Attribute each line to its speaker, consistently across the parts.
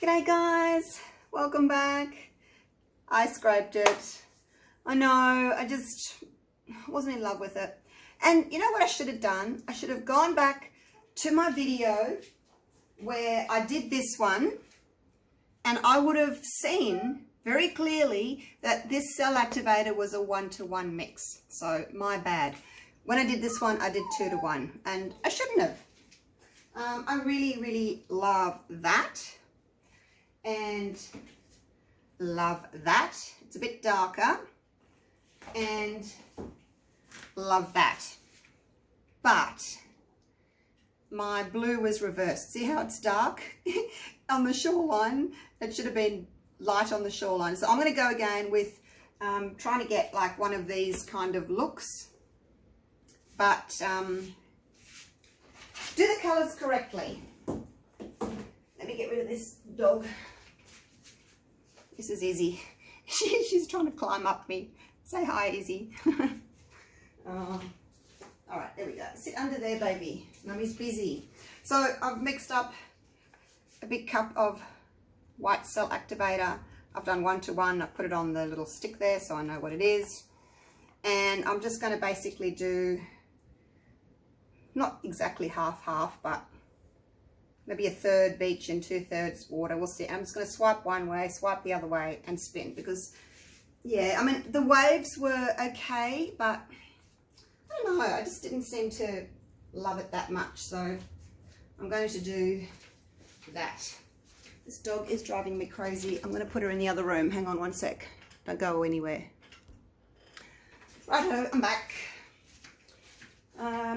Speaker 1: G'day guys, welcome back. I scraped it. I know, I just wasn't in love with it. And you know what I should have done? I should have gone back to my video where I did this one and I would have seen very clearly that this cell activator was a 1-to-1 mix. So my bad. When I did this one, I did 2-to-1 and I shouldn't have. I really love that. And love that. It's a bit darker and love that. But my blue was reversed. See how it's dark on the shoreline? It should have been light on the shoreline. So I'm going to go again with trying to get like one of these kind of looks, but do the colours correctly. Let me get rid of this dog. This is Izzy. She's trying to climb up me. Say hi, Izzy. All right, there we go. Sit under there, baby. Mummy's busy. So I've mixed up a big cup of white cell activator. I've done 1-to-1. I've put it on the little stick there so I know what it is. And I'm just going to basically do, not exactly half, but maybe a third beach and 2/3 water. We'll see. I'm just going to swipe one way, swipe the other way and spin because, yeah, I mean, the waves were okay, but I don't know. I just didn't seem to love it that much. So I'm going to do that. This dog is driving me crazy. I'm going to put her in the other room. Hang on one sec. Don't go anywhere. Righto, I'm back.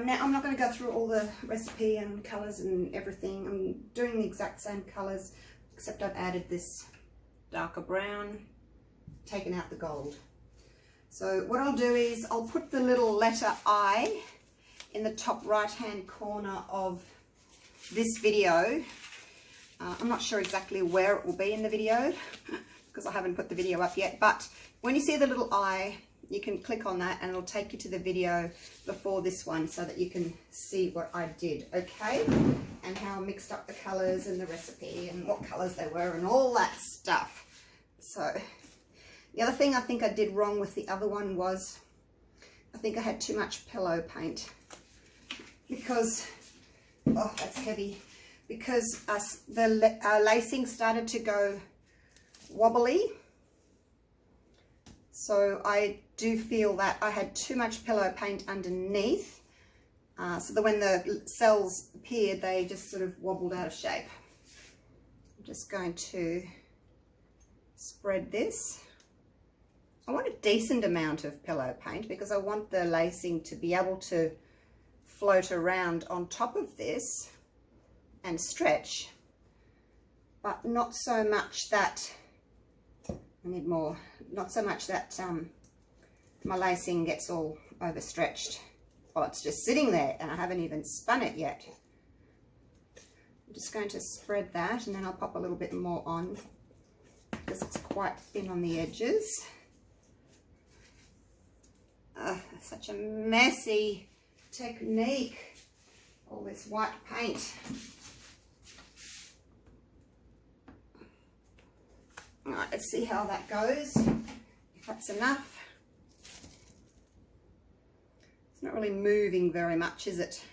Speaker 1: Now I'm not going to go through all the recipe and colours and everything. I'm doing the exact same colours, except I've added this darker brown, taken out the gold. So what I'll do is I'll put the little letter I in the top right hand corner of this video. I'm not sure exactly where it will be in the video because I haven't put the video up yet, but when you see the little I, you can click on that and it'll take you to the video before this one so that you can see what I did, okay? And how I mixed up the colours and the recipe and what colours they were and all that stuff. So the other thing I think I did wrong with the other one was I think I had too much pillow paint because, oh, that's heavy, because the lacing started to go wobbly. So I do feel that I had too much pillow paint underneath, so that when the cells appeared, they just sort of wobbled out of shape. I'm just going to spread this. I want a decent amount of pillow paint because I want the lacing to be able to float around on top of this and stretch, but not so much that I need more, not so much that my lacing gets all overstretched while it's just sitting there and I haven't even spun it yet. I'm just going to spread that and then I'll pop a little bit more on because it's quite thin on the edges. Such a messy technique, all this white paint. All right, let's see how that goes, if that's enough. It's not really moving very much, is it?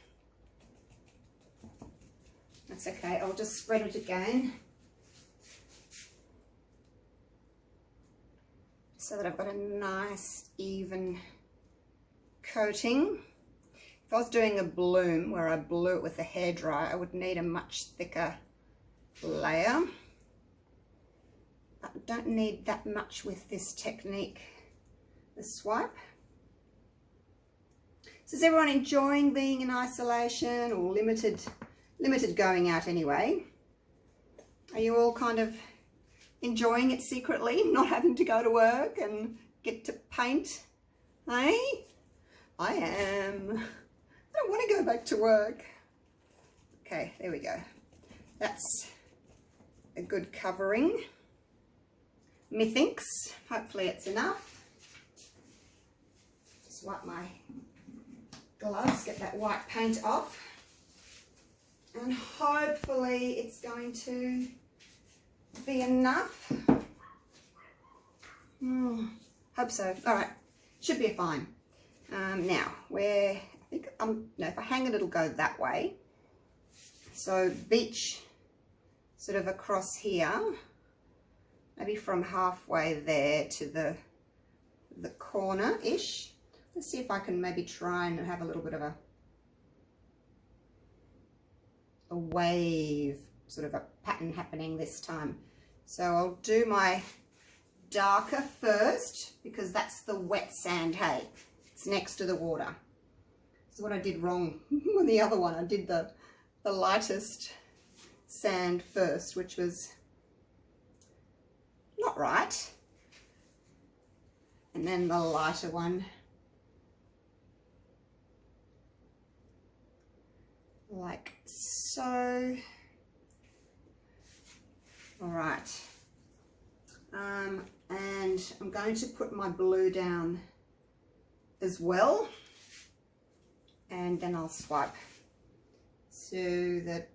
Speaker 1: That's okay, I'll just spread it again. So that I've got a nice, even coating. If I was doing a bloom where I blew it with a hairdryer, I would need a much thicker layer. I don't need that much with this technique, the swipe. So is everyone enjoying being in isolation or limited going out anyway? Are you all kind of enjoying it secretly, not having to go to work and get to paint? Hey? I am. I don't want to go back to work. Okay, there we go. That's a good covering. Methinks, hopefully it's enough. Just wipe my gloves, get that white paint off. And hopefully it's going to be enough. Hope so. All right, should be fine. Now, where I think no, if I hang it, it'll go that way. So beach sort of across here, maybe from halfway there to the corner-ish. Let's see if I can maybe try and have a little bit of a wave, sort of a pattern happening this time. So I'll do my darker first because that's the wet sand, hey. It's next to the water. So what I did wrong on the other one, I did the lightest sand first, which was not right. And then the lighter one. Like so. All right. And I'm going to put my blue down as well. And then I'll swipe. So the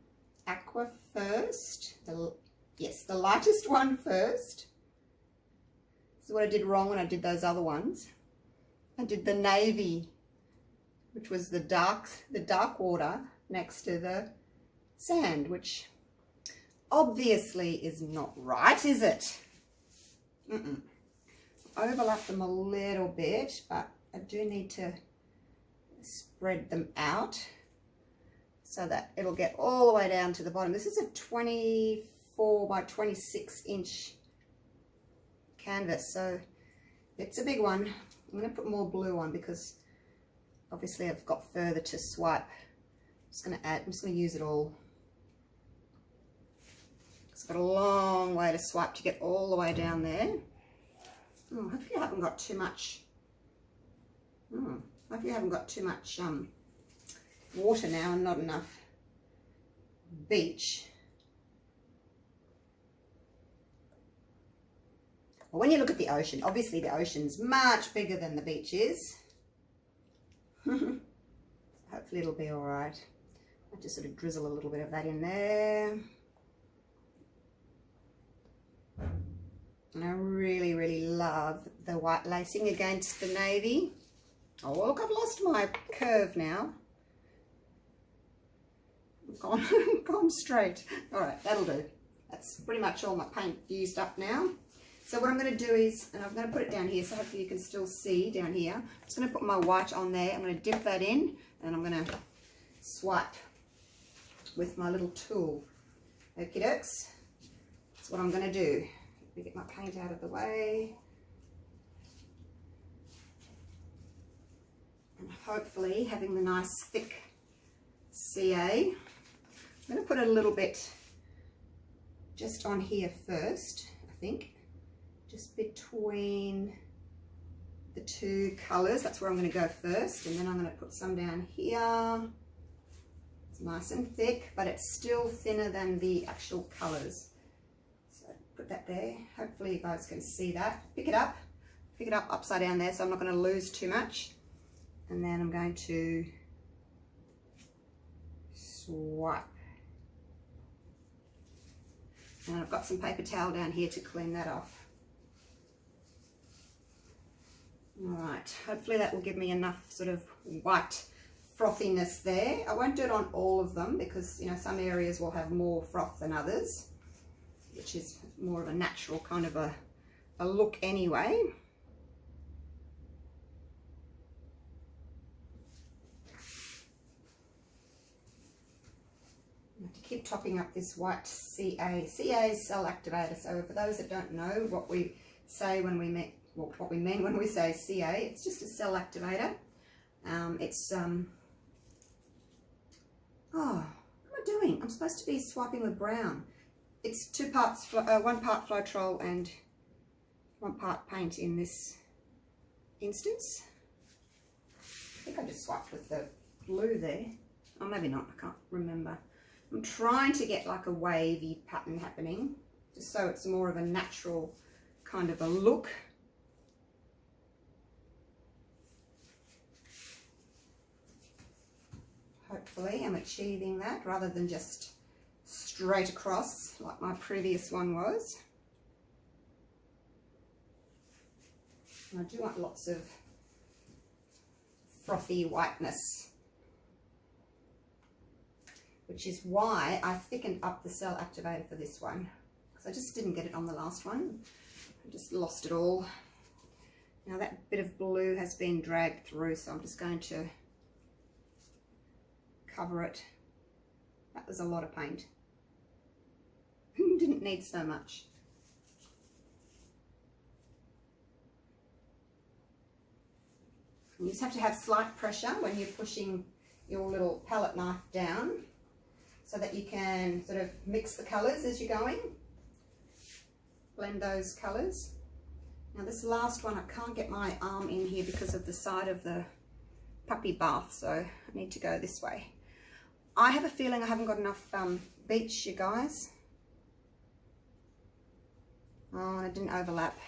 Speaker 1: aqua first. Yes, the lightest one first. This is what I did wrong when I did those other ones. I did the navy, which was the dark water next to the sand, which obviously is not right, is it? Overlap them a little bit, but I do need to spread them out so that it'll get all the way down to the bottom. This is a 24 by 26 inch canvas, so it's a big one. I'm going to put more blue on because obviously I've got further to swipe. I'm just going to use it all. It's got a long way to swipe to get all the way down there. Oh, hopefully I haven't got too much. Hopefully I haven't got too much water now and not enough beach. Well, when you look at the ocean, obviously the ocean's much bigger than the beach is. Hopefully it'll be all right. I'll just sort of drizzle a little bit of that in there. And I really, really love the white lacing against the navy. Oh, look, I've lost my curve now. Gone straight. All right, that'll do. That's pretty much all my paint used up now. So what I'm going to do is, and I'm going to put it down here so hopefully you can still see down here. I'm just going to put my white on there. I'm going to dip that in and I'm going to swipe with my little tool. Okie dokes. That's what I'm going to do. Let me get my paint out of the way. And hopefully having the nice thick CA. I'm going to put a little bit just on here first, I think. Just between the two colours. That's where I'm going to go first. And then I'm going to put some down here. It's nice and thick, but it's still thinner than the actual colours. So put that there. Hopefully you guys can see that. Pick it up upside down there so I'm not going to lose too much. And then I'm going to swipe. And I've got some paper towel down here to clean that off. All right, hopefully that will give me enough sort of white frothiness there. I won't do it on all of them because, you know, some areas will have more froth than others, which is more of a natural kind of a look anyway. I have to keep topping up this white CA. CA is cell activator. So for those that don't know what we say when we mean, well, what we mean when we say CA, it's just a cell activator. Oh, what am I doing? I'm supposed to be swiping with brown. It's 1 part Floetrol and 1 part paint in this instance. I think I just swiped with the blue there. Oh, maybe not, I can't remember. I'm trying to get like a wavy pattern happening, just so it's more of a natural kind of a look. Hopefully I'm achieving that rather than just straight across like my previous one was. And I do want lots of frothy whiteness, which is why I thickened up the cell activator for this one, because I just didn't get it on the last one. I just lost it all. Now that bit of blue has been dragged through, so I'm just going to cover it. That was a lot of paint. Didn't need so much. You just have to have slight pressure when you're pushing your little palette knife down so that you can sort of mix the colours as you're going. Blend those colours. Now this last one, I can't get my arm in here because of the side of the puppy bath, so I need to go this way. I have a feeling I haven't got enough beach, you guys. Oh, and it didn't overlap.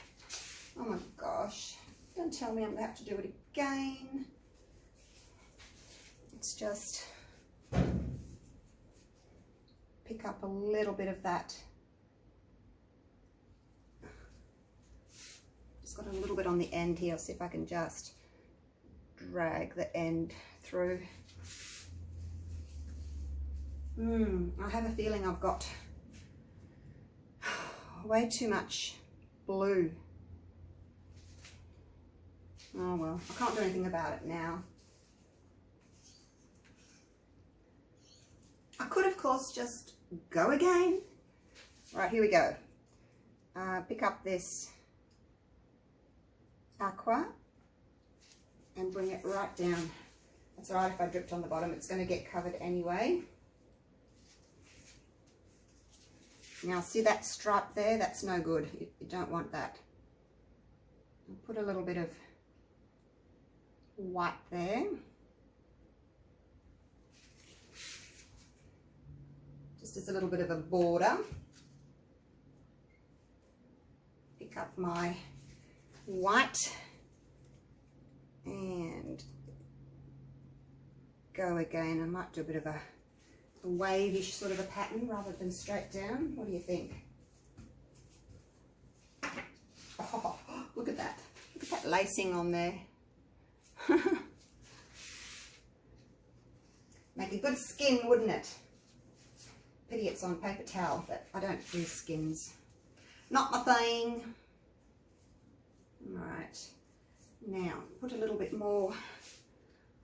Speaker 1: Oh my gosh. Don't tell me I'm going to have to do it again. It's just pick up a little bit of that. Just got a little bit on the end here. I'll see if I can just drag the end through. I have a feeling I've got way too much blue. Oh well, I can't do anything about it now. I could, of course, just go again. Right, here we go. Pick up this aqua and bring it right down. That's all right if I dripped on the bottom. It's going to get covered anyway. Now, see that stripe there? That's no good. You don't want that. I'll put a little bit of white there. Just as a little bit of a border. Pick up my white and go again. I might do a bit of a wavy sort of a pattern rather than straight down. What do you think? Oh, look at that. Look at that lacing on there. Make a good skin, wouldn't it? Pity it's on paper towel, but I don't do skins. Not my thing. Alright. Now, put a little bit more.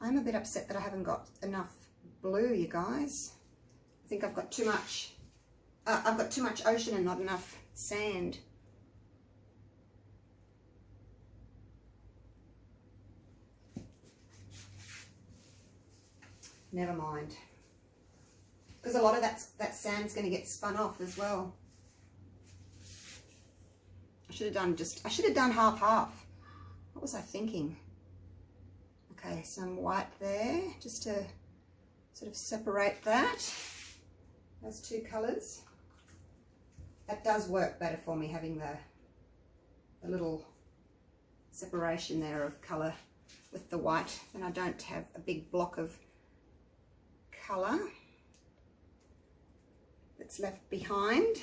Speaker 1: I'm a bit upset that I haven't got enough blue, you guys. I think I've got too much. I've got too much ocean and not enough sand. Never mind. Because a lot of that sand's going to get spun off as well. I should have done half. What was I thinking? Okay, some white there, just to sort of separate that. Those two colours. That does work better for me, having the little separation there of colour with the white, and I don't have a big block of colour that's left behind.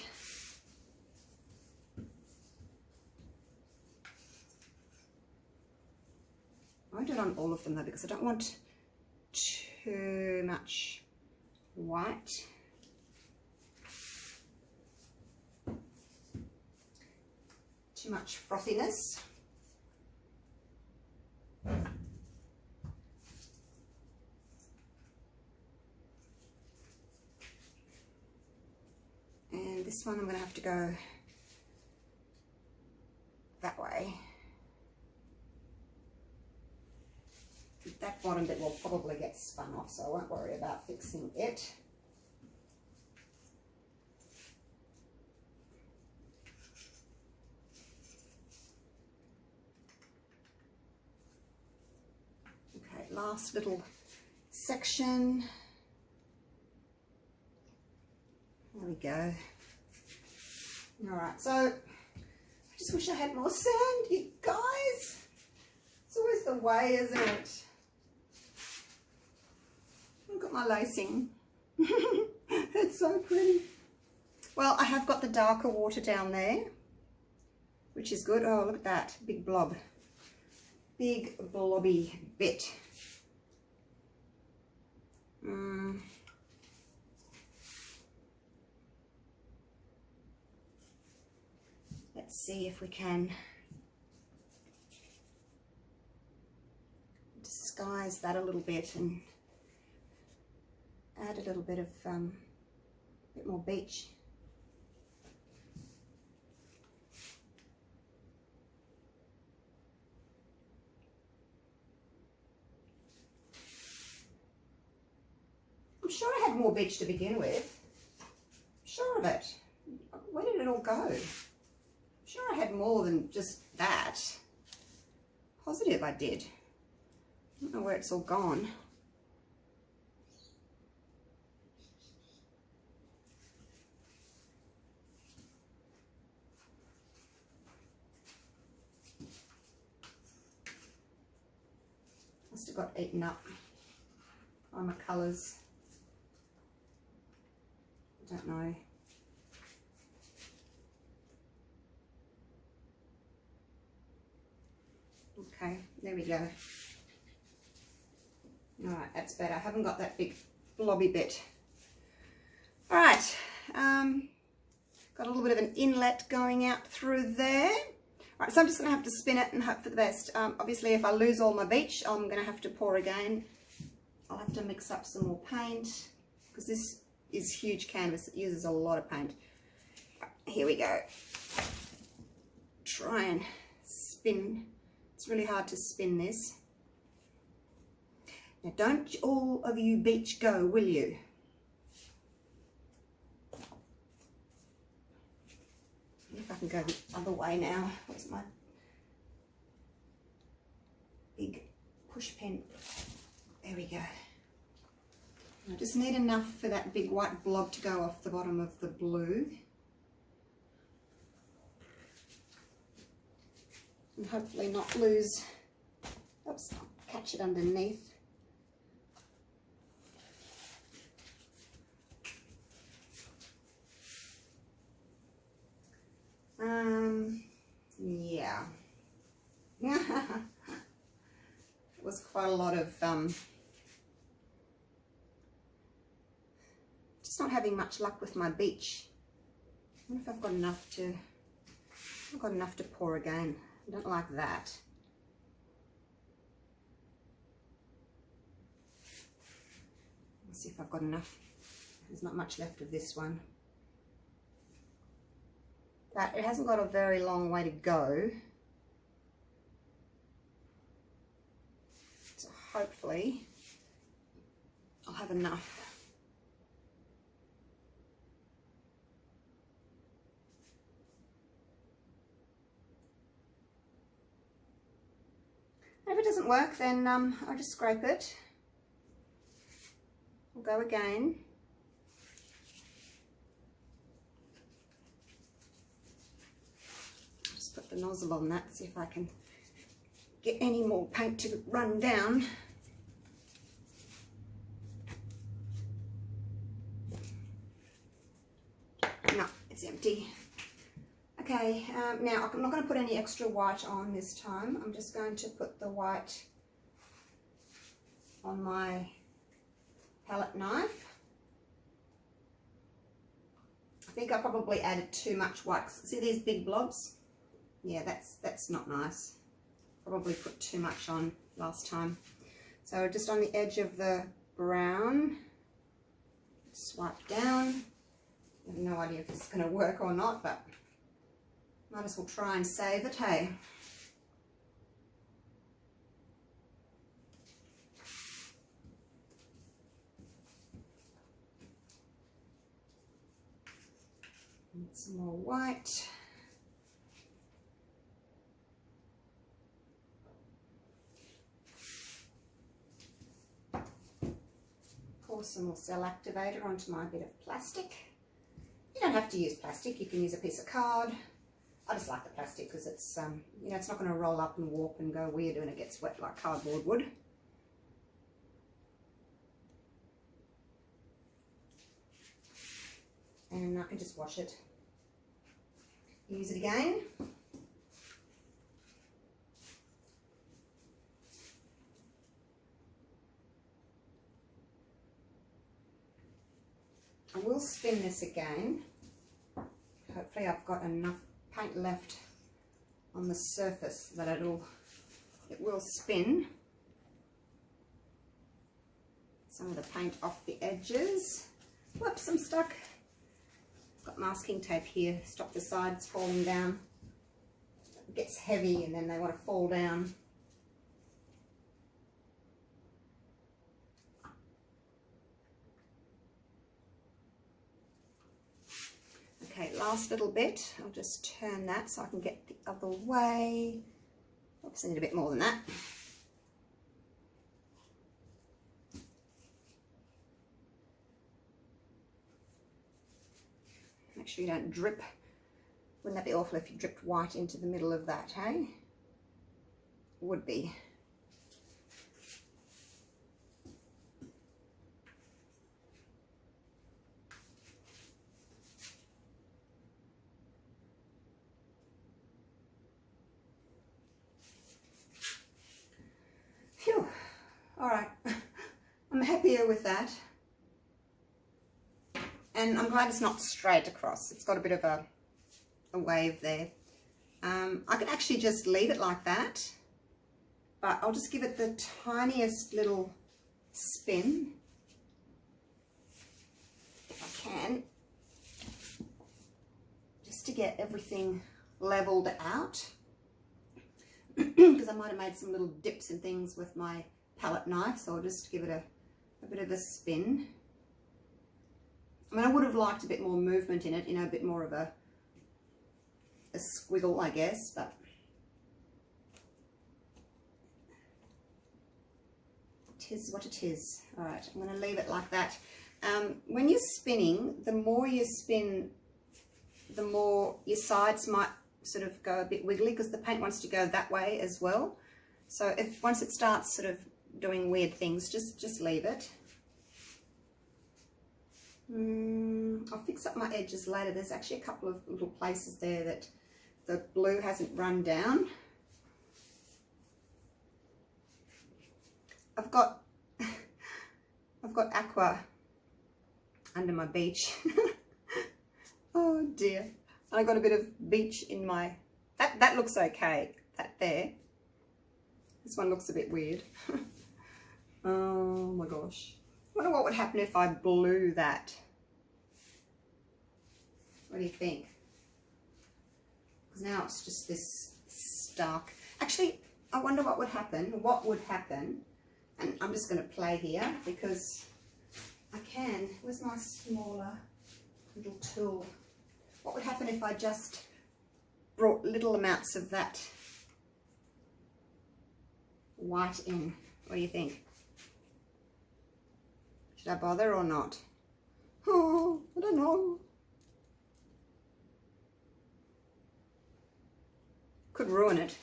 Speaker 1: I won't do it on all of them though, because I don't want too much white. Too much frothiness. And this one I'm going to have to go that way. That bottom bit will probably get spun off, so I won't worry about fixing it. Okay, last little section. There we go. Alright, so I just wish I had more sand, you guys. It's always the way, isn't it? Look at my lacing. It's so pretty. Well, I have got the darker water down there, which is good. Oh, look at that, big blob. Big blobby bit. Let's see if we can disguise that a little bit and add a little bit of bit more beach. I'm sure I had more beach to begin with. I'm sure of it. Where did it all go? I'm sure I had more than just that. Positive I did. I don't know where it's all gone. Must have got eaten up by my colours. I don't know. Okay, there we go. All right, that's better. I haven't got that big blobby bit. All right, got a little bit of an inlet going out through there. All right, so I'm just going to have to spin it and hope for the best. Obviously, if I lose all my beach, I'm going to have to pour again. I'll have to mix up some more paint because this is huge canvas. It uses a lot of paint. Right, here we go. Try and spin. It's really hard to spin this. Now, don't all of you beach go, will you? If I can go the other way now. Where's my big push pen? There we go. I just need enough for that big white blob to go off the bottom of the blue. And hopefully not lose, oops, catch it underneath. Yeah. It was quite a lot of, just not having much luck with my beach. I wonder if I've got enough to pour again. I don't like that. Let's see if I've got enough. There's not much left of this one. But it hasn't got a very long way to go. So hopefully I'll have enough. And if it doesn't work, then I'll just scrape it. We'll go again. Just put the nozzle on that, see if I can get any more paint to run down. No, it's empty. Okay, now I'm not going to put any extra white on this time. I'm just going to put the white on my palette knife. I think I probably added too much white. See these big blobs? Yeah, that's not nice. Probably put too much on last time. So just on the edge of the brown, swipe down. I have no idea if this is going to work or not, but might as well try and save it, hey? And some more white. Pour some more cell activator onto my bit of plastic. You don't have to use plastic, you can use a piece of card. I just like the plastic because it's, you know, it's not going to roll up and warp and go weird when it gets wet like cardboard would. and I can just wash it, use it again. I will spin this again. Hopefully I've got enough paint left on the surface that it will spin some of the paint off the edges. Whoops, I'm stuck. I've got masking tape here, stop the sides falling down. It gets heavy and then they want to fall down. Okay, last little bit. I'll just turn that so I can get the other way. Oops, I need a bit more than that. Make sure you don't drip. Wouldn't that be awful if you dripped white into the middle of that, hey? Would be. Phew. All right. I'm happier with that. And I'm glad it's not straight across. It's got a bit of a wave there. I can actually just leave it like that, but I'll just give it the tiniest little spin, if I can, just to get everything leveled out, because I might have made some little dips and things with my palette knife, so I'll just give it a bit of a spin. I mean, I would have liked a bit more movement in it, you know, a bit more of a squiggle, I guess, but it is what it is. All right, I'm going to leave it like that. When you're spinning, the more you spin, the more your sides might sort of go a bit wiggly, because the paint wants to go that way as well. So if once it starts sort of doing weird things, just leave it. I'll fix up my edges later. There's actually a couple of little places there that the blue hasn't run down. I've got aqua under my beach. Oh dear. I got a bit of beach in my, that looks okay, that there. This one looks a bit weird. Oh my gosh. I wonder what would happen if I blew that. What do you think? Because now it's just this stark. Actually, I wonder what would happen. What would happen? And I'm just going to play here because I can. Where's my smaller little tool? What would happen if I just brought little amounts of that white in? What do you think? Should I bother or not? Oh, I don't know. Could ruin it.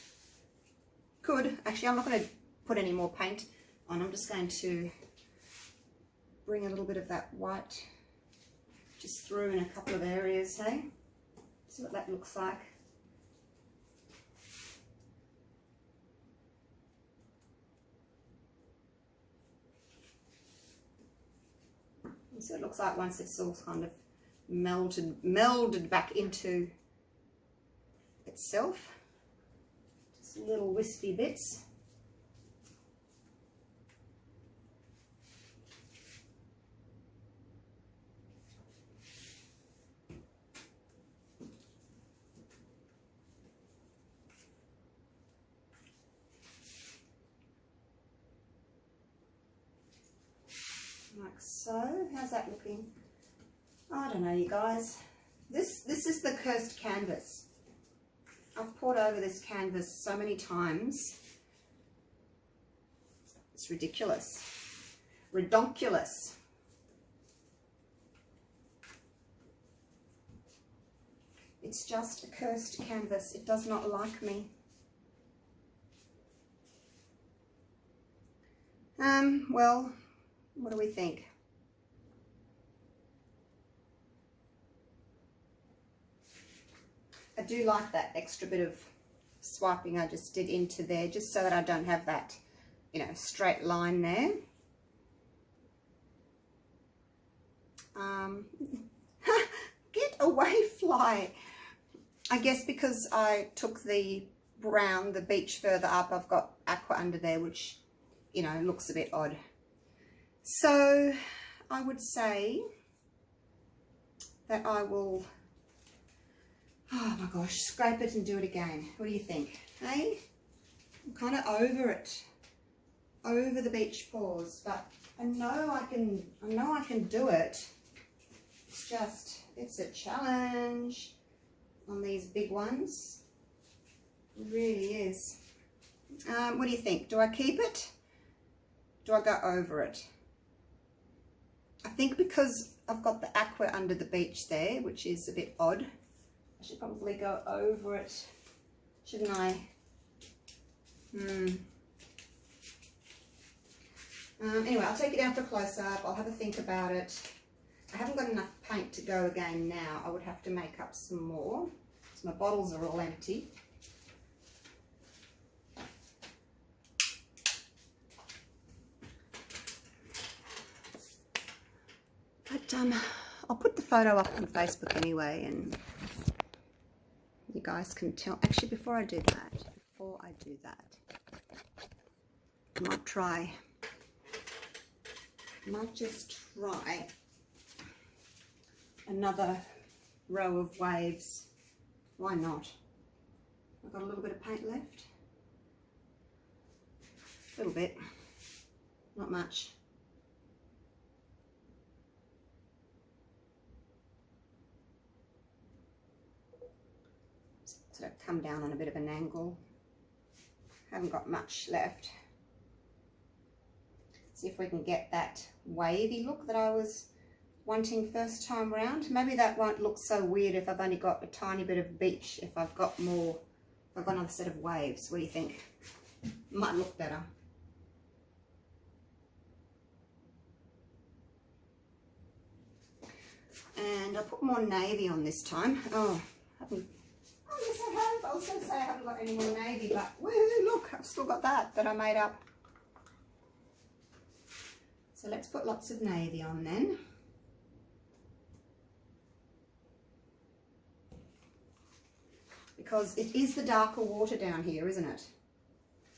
Speaker 1: Could. Actually, I'm not going to put any more paint on. I'm just going to bring a little bit of that white just through in a couple of areas, hey? See what that looks like. So it looks like once it's all kind of melded back into itself, just little wispy bits. Like so. How's that looking? I don't know, you guys. This is the cursed canvas. I've poured over this canvas so many times. It's ridiculous. Redonkulous. It's just a cursed canvas. It does not like me. Well, what do we think? I do like that extra bit of swiping I just did into there, just so that I don't have that, you know, straight line there. Get away, fly. I guess because I took the brown, the beach further up, I've got aqua under there, which, you know, looks a bit odd. So I would say that I will, oh my gosh, scrape it and do it again. What do you think? Hey, I'm kind of over it, over the beach paws, but I know I can do it. It's just, it's a challenge on these big ones. It really is. What do you think? Do I keep it? Do I go over it? I think because I've got the aqua under the beach there, which is a bit odd, I should probably go over it, shouldn't I? Anyway, I'll take it down for a close-up. I'll have a think about it. I haven't got enough paint to go again now. I would have to make up some more. So my bottles are all empty. But I'll put the photo up on Facebook anyway, and you guys can tell. Actually, before I do that, I might just try another row of waves. Why not? I've got a little bit of paint left. A little bit, not much. So I've come down on a bit of an angle. Haven't got much left. See if we can get that wavy look that I was wanting first time round. Maybe that won't look so weird if I've only got a tiny bit of beach. If I've got more, if I've got another set of waves. What do you think? Might look better. And I'll put more navy on this time. Oh, yes I have. I was going to say I haven't got any more navy, but woohoo, look, I've still got that I made up. So let's put lots of navy on then. Because it is the darker water down here, isn't it?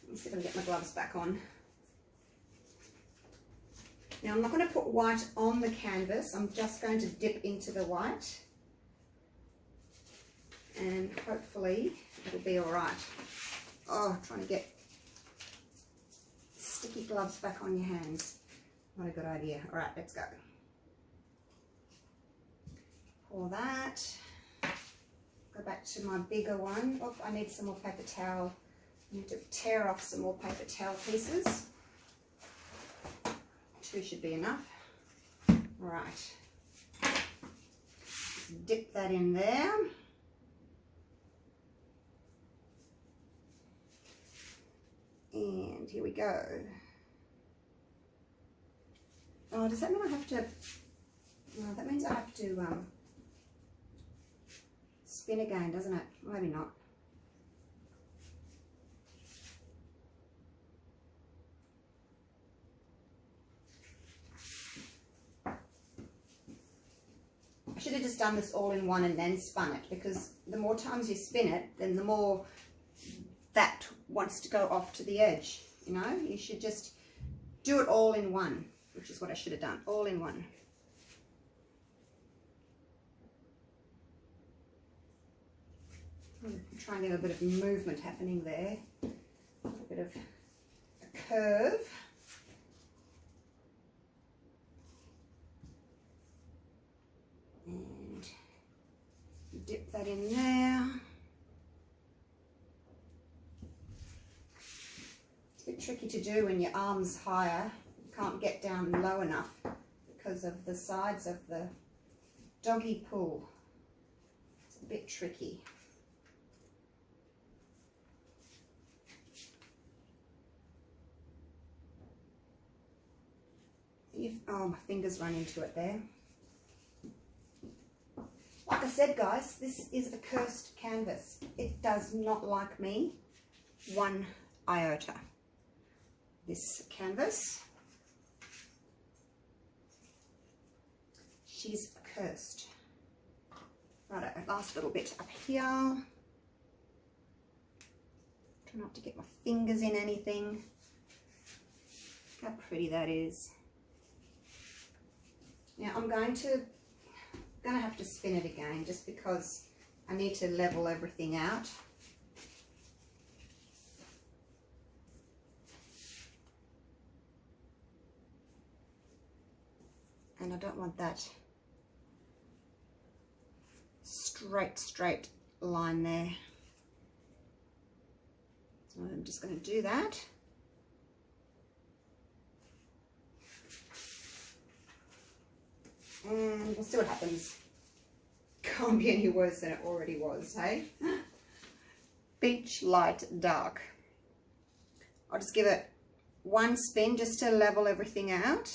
Speaker 1: Let's see if I can get my gloves back on. Now I'm not going to put white on the canvas, I'm just going to dip into the white. And hopefully it'll be all right. Oh, trying to get sticky gloves back on your hands. Not a good idea. All right, let's go. Pour that. Go back to my bigger one. Oh, I need some more paper towel. I need to tear off some more paper towel pieces. 2 should be enough. All right. Just dip that in there. And here we go. Oh, does that mean I have to, no, that means I have to spin again, doesn't it? Maybe not. I should have just done this all in one and then spun it, because the more times you spin it, then the more that wants to go off to the edge. You know, you should just do it all in one, which is what I should have done, all in one. I'm trying to get a bit of movement happening there, a bit of a curve. And dip that in there. It's a bit tricky to do when your arm's higher. You can't get down low enough because of the sides of the doggy pool. It's a bit tricky. Oh, my fingers run into it there. Like I said, guys, this is a cursed canvas. canvas. It does not like me one iota. This canvas, she's cursed. Right, last little bit up here. Try not to get my fingers in anything. Look how pretty that is. Now I'm going to have to spin it again just because I need to level everything out. And I don't want that straight line there. So I'm just going to do that. And we'll see what happens. Can't be any worse than it already was, hey? Beach light dark. I'll just give it one spin just to level everything out,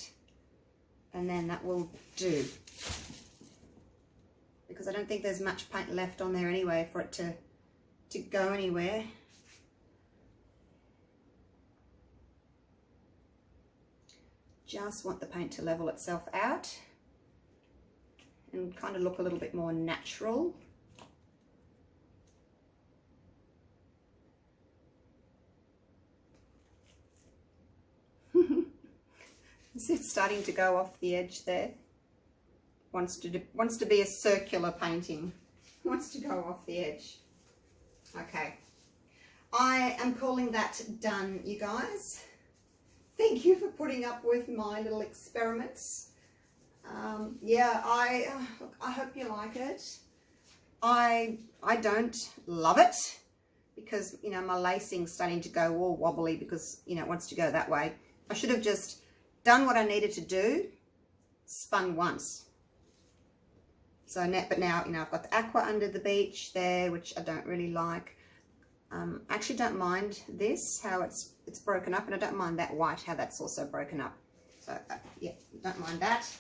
Speaker 1: and then that will do. Because I don't think there's much paint left on there anyway for it to go anywhere. Just want the paint to level itself out and kind of look a little bit more natural. See, it's starting to go off the edge there. Wants to be a circular painting. Wants to go off the edge. Okay. I am calling that done, you guys. Thank you for putting up with my little experiments. Yeah, I hope you like it. I don't love it because, you know, my lacing's starting to go all wobbly because, you know, it wants to go that way. I should have just done what I needed to do, spun once. So now, but now, you know, I've got the aqua under the beach there, which I don't really like. I actually don't mind this, how it's broken up, and I don't mind that white, how that's also broken up. So yeah, don't mind that.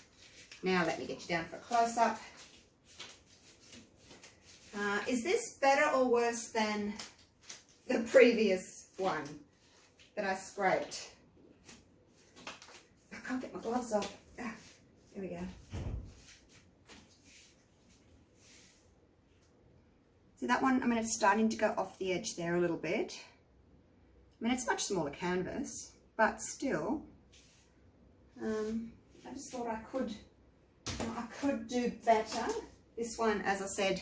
Speaker 1: Now let me get you down for a close-up. Is this better or worse than the previous one that I scraped? I can't get my gloves off. Ah, here we go. See that one? I mean, it's starting to go off the edge there a little bit. I mean, it's much smaller canvas, but still, I just thought I could do better. This one, as I said,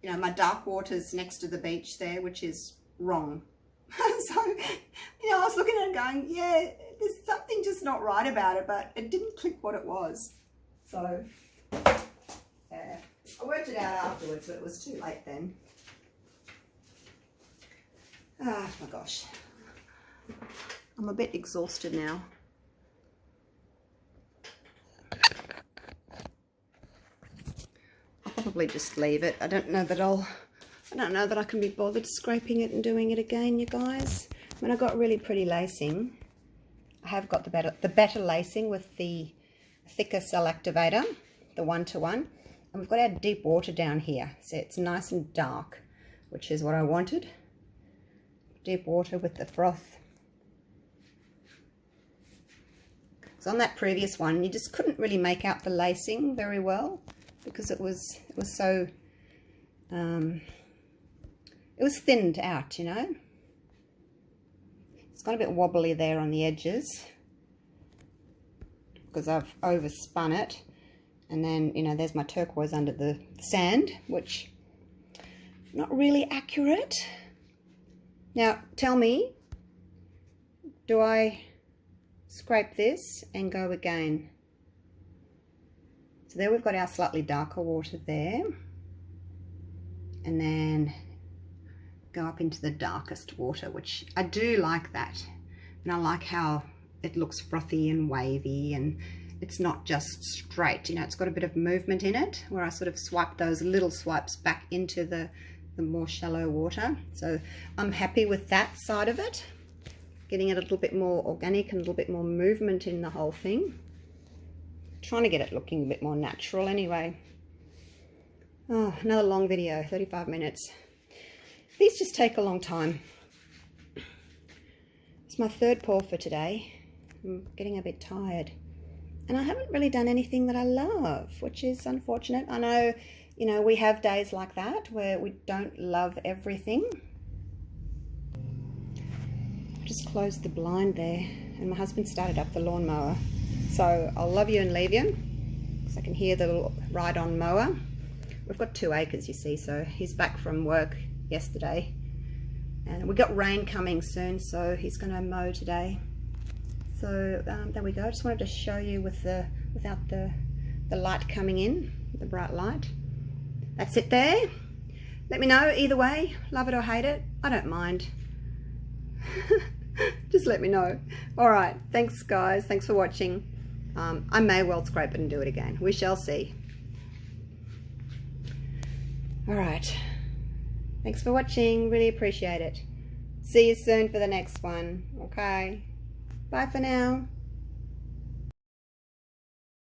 Speaker 1: you know, my dark water's next to the beach there, which is wrong. So, you know, I was looking at it going, yeah, there's something just not right about it, but it didn't click what it was. So, yeah. I worked it out afterwards, but it was too late then. Oh my gosh. I'm a bit exhausted now. I'll probably just leave it. I don't know that I can be bothered scraping it and doing it again, you guys. I mean, I got really pretty lacing. I have got the better lacing with the thicker cell activator, the 1-to-1. And we've got our deep water down here, so it's nice and dark, which is what I wanted. Deep water with the froth. So on that previous one, you just couldn't really make out the lacing very well because it was so it was thinned out, you know. It's got a bit wobbly there on the edges because I've overspun it. And then, you know, there's my turquoise under the sand, which not really accurate. Now, tell me, do I scrape this and go again? So there we've got our slightly darker water there. And then go up into the darkest water, which I do like that. And I like how it looks frothy and wavy, and it's not just straight, you know, it's got a bit of movement in it where I sort of swipe those little swipes back into the more shallow water. So I'm happy with that side of it, getting it a little bit more organic and a little bit more movement in the whole thing. Trying to get it looking a bit more natural anyway. Oh, another long video, 35 minutes. These just take a long time. It's my third pour for today. I'm getting a bit tired. And I haven't really done anything that I love, which is unfortunate. I know, you know, we have days like that where we don't love everything. I just closed the blind there, and my husband started up the lawnmower. So I'll love you and leave you, because I can hear the little ride-on mower. We've got 2 acres, you see, so he's back from work yesterday. And we got rain coming soon, so he's going to mow today. So there we go. I just wanted to show you without the light coming in, the bright light. That's it there. Let me know either way, love it or hate it. I don't mind. Just let me know. All right, thanks guys. Thanks for watching. I may well scrape it and do it again. We shall see. All right. Thanks for watching. Really appreciate it. See you soon for the next one. Okay. Bye for now.